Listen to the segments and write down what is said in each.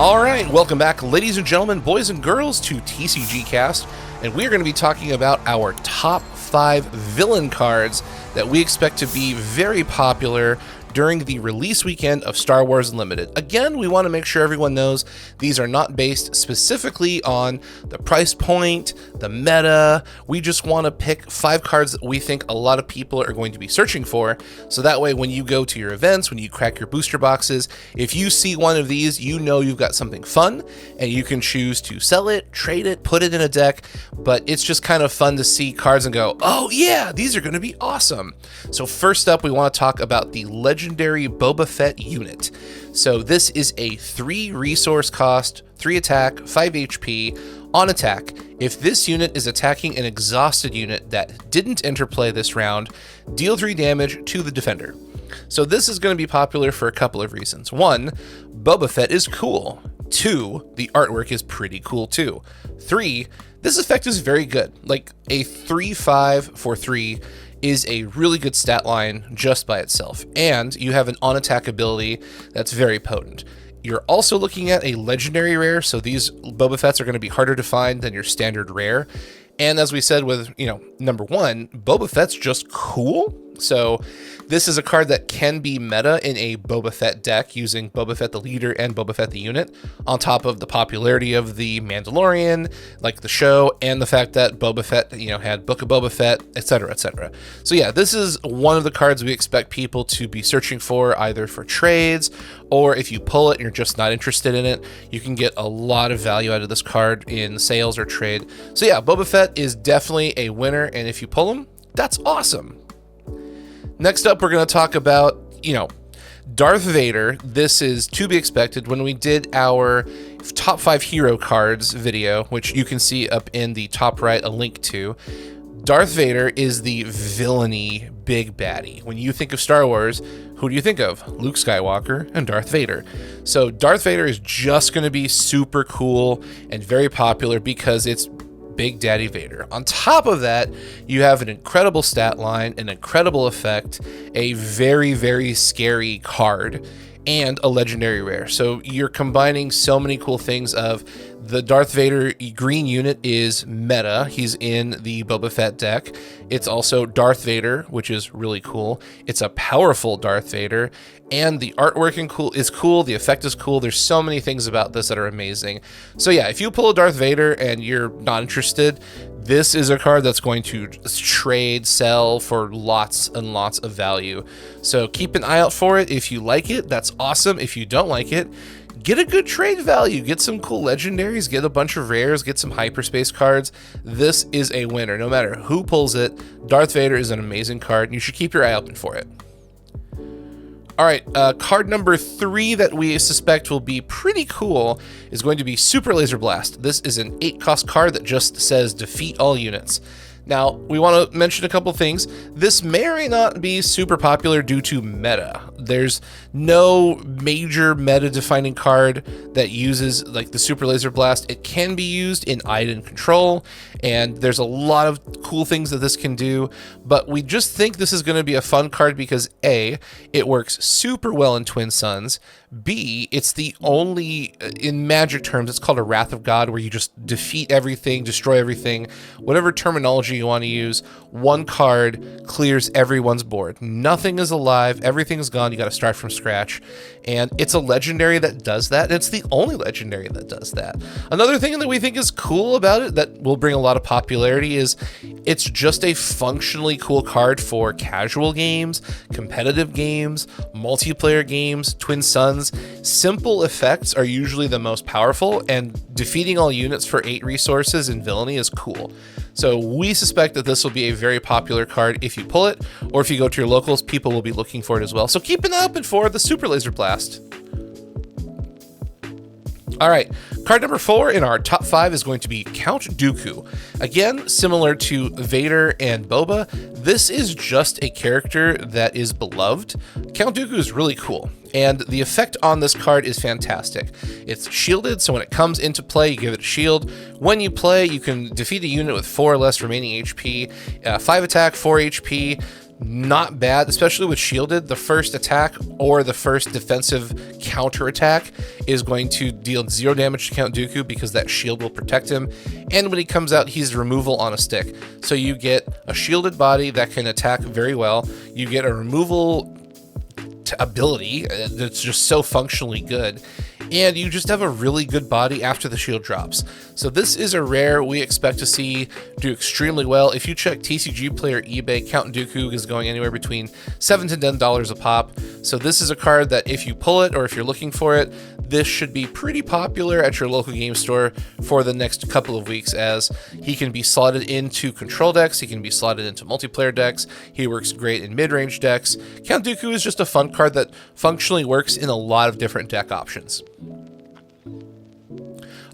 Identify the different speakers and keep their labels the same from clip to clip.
Speaker 1: Alright, welcome back ladies and gentlemen, boys and girls to TCG Cast, and we're going to be talking about our top 5 villain cards that we expect to be very popular during the release weekend of Star Wars Unlimited. Again, we want to make sure everyone knows these are not based specifically on the price point, the meta. We just want to pick 5 cards that we think a lot of people are going to be searching for, so that way when you go to your events, when you crack your booster boxes, if you see one of these, you know you've got something fun, and you can choose to sell it, trade it, put it in a deck, but it's just kind of fun to see cards and go, oh yeah, these are going to be awesome. So first up, we want to talk about the legendary Boba Fett unit. So this is a 3 resource cost, 3 attack, 5 HP on attack. If this unit is attacking an exhausted unit that didn't enter play this round, deal 3 damage to the defender. So this is going to be popular for a couple of reasons. 1, Boba Fett is cool. 2, the artwork is pretty cool too. 3, this effect is very good. Like a 3/5 for 3 is a really good stat line just by itself, and you have an on-attack ability that's very potent. You're also looking at a legendary rare, so these Boba Fetts are going to be harder to find than your standard rare. And as we said with, number 1, Boba Fett's just cool. So this is a card that can be meta in a Boba Fett deck using Boba Fett the leader and Boba Fett the unit, on top of the popularity of the Mandalorian, like the show, and the fact that Boba Fett, had Book of Boba Fett, etc., etc. So yeah, this is one of the cards we expect people to be searching for, either for trades, or if you pull it and you're just not interested in it, you can get a lot of value out of this card in sales or trade. So yeah, Boba Fett is definitely a winner, and if you pull him, that's awesome. Next up, we're going to talk about, Darth Vader. This is to be expected. When we did our top 5 hero cards video, which you can see up in the top right, a link to, Darth Vader is the villainy big baddie. When you think of Star Wars, who do you think of? Luke Skywalker and Darth Vader. So Darth Vader is just going to be super cool and very popular because it's Big Daddy Vader. On top of that, you have an incredible stat line, an incredible effect, a very, very scary card, and a legendary rare. So you're combining so many cool things of the Darth Vader green unit is meta. He's in the Boba Fett deck. It's also Darth Vader, which is really cool. It's a powerful Darth Vader, and the artwork is cool. The effect is cool. There's so many things about this that are amazing. So yeah, if you pull a Darth Vader and you're not interested, this is a card that's going to trade, sell for lots and lots of value. So keep an eye out for it. If you like it, that's awesome. If you don't like it, get a good trade value. Get some cool legendaries, get a bunch of rares, get some hyperspace cards. This is a winner. No matter who pulls it, Darth Vader is an amazing card, and you should keep your eye open for it. All right, card number 3 that we suspect will be pretty cool is going to be Super Laser Blast. This is an 8-cost card that just says defeat all units. Now, we want to mention a couple things. This may or may not be super popular due to meta. There's no major meta-defining card that uses like the Super Laser Blast. It can be used in Iden Control, and there's a lot of cool things that this can do, but we just think this is going to be a fun card because A, it works super well in Twin Suns, B, it's the only, in Magic terms, it's called a Wrath of God, where you just defeat everything, destroy everything, whatever terminology you want to use, one card clears everyone's board. Nothing is alive, everything is gone, you got to start from scratch, and it's a legendary that does that, and it's the only legendary that does that. Another thing that we think is cool about it that will bring a lot of popularity is it's just a functionally cool card for casual games, competitive games, multiplayer games, Twin Suns. Simple effects are usually the most powerful, and defeating all units for 8 resources in Villainy is cool. So we suspect that this will be a very popular card if you pull it, or if you go to your locals, people will be looking for it as well. So keep an eye open for the Super Laser Blast. All right, card number 4 in our top 5 is going to be Count Dooku. Again, similar to Vader and Boba, this is just a character that is beloved. Count Dooku is really cool, and the effect on this card is fantastic. It's shielded, so when it comes into play, you give it a shield. When you play, you can defeat a unit with 4 or less remaining HP, 5 attack, 4 HP. not bad, especially with shielded. The first attack or the first defensive counter attack is going to deal 0 damage to Count Dooku because that shield will protect him. And when he comes out, he's removal on a stick. So you get a shielded body that can attack very well. You get a removal ability that's just so functionally good, and you just have a really good body after the shield drops. So this is a rare we expect to see do extremely well. If you check TCG Player eBay, Count Dooku is going anywhere between $7 to $10 a pop. So this is a card that if you pull it or if you're looking for it, this should be pretty popular at your local game store for the next couple of weeks, as he can be slotted into control decks, he can be slotted into multiplayer decks, he works great in mid-range decks. Count Dooku is just a fun card that functionally works in a lot of different deck options.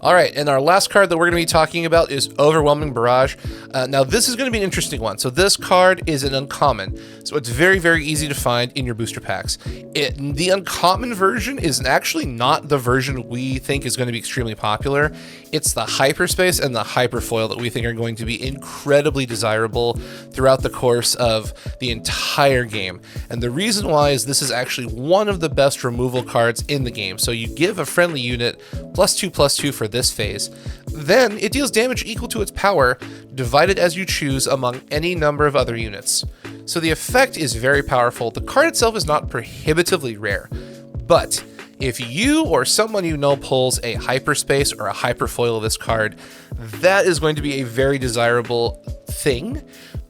Speaker 1: All right, and our last card that we're going to be talking about is Overwhelming Barrage. Now, this is going to be an interesting one. So this card is an uncommon, so it's very, very easy to find in your booster packs. The uncommon version is actually not the version we think is going to be extremely popular. It's the Hyperspace and the Hyperfoil that we think are going to be incredibly desirable throughout the course of the entire game. And the reason why is this is actually one of the best removal cards in the game. So you give a friendly unit +2/+2 for this phase, then it deals damage equal to its power, divided as you choose among any number of other units. So the effect is very powerful. The card itself is not prohibitively rare, but if you or someone you know pulls a Hyperspace or a Hyperfoil of this card, that is going to be a very desirable thing,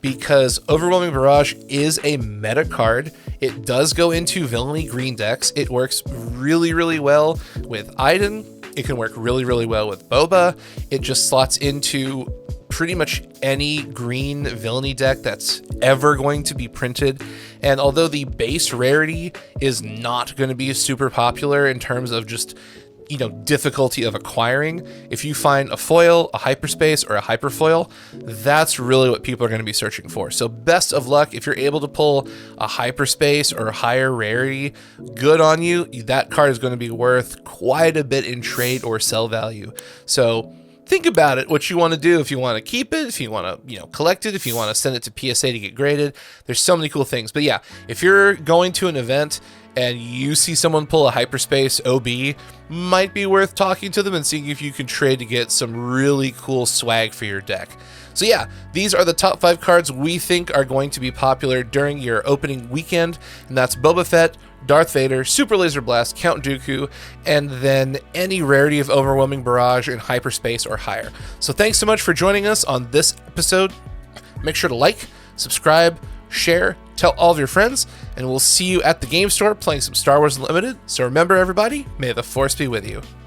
Speaker 1: because Overwhelming Barrage is a meta card. It does go into Villainy green decks. It works really, really well with Iden. It can work really, really well with Boba. It just slots into pretty much any green Villainy deck that's ever going to be printed. And although the base rarity is not going to be super popular in terms of just, difficulty of acquiring, if you find a foil, a Hyperspace, or a Hyperfoil, that's really what people are going to be searching for. So best of luck if you're able to pull a Hyperspace or higher rarity. Good on you. That card is going to be worth quite a bit in trade or sell value. So think about it, what you want to do. If you want to keep it, if you want to, collect it, if you want to send it to PSA to get graded, there's so many cool things. But yeah, if you're going to an event and you see someone pull a Hyperspace OB, might be worth talking to them and seeing if you can trade to get some really cool swag for your deck. So yeah, these are the top 5 cards we think are going to be popular during your opening weekend, and that's Boba Fett, Darth Vader, Super Laser Blast, Count Dooku, and then any rarity of Overwhelming Barrage in Hyperspace or higher. So thanks so much for joining us on this episode. Make sure to like, subscribe, share, tell all of your friends, and we'll see you at the game store playing some Star Wars Unlimited. So remember, everybody, may the Force be with you.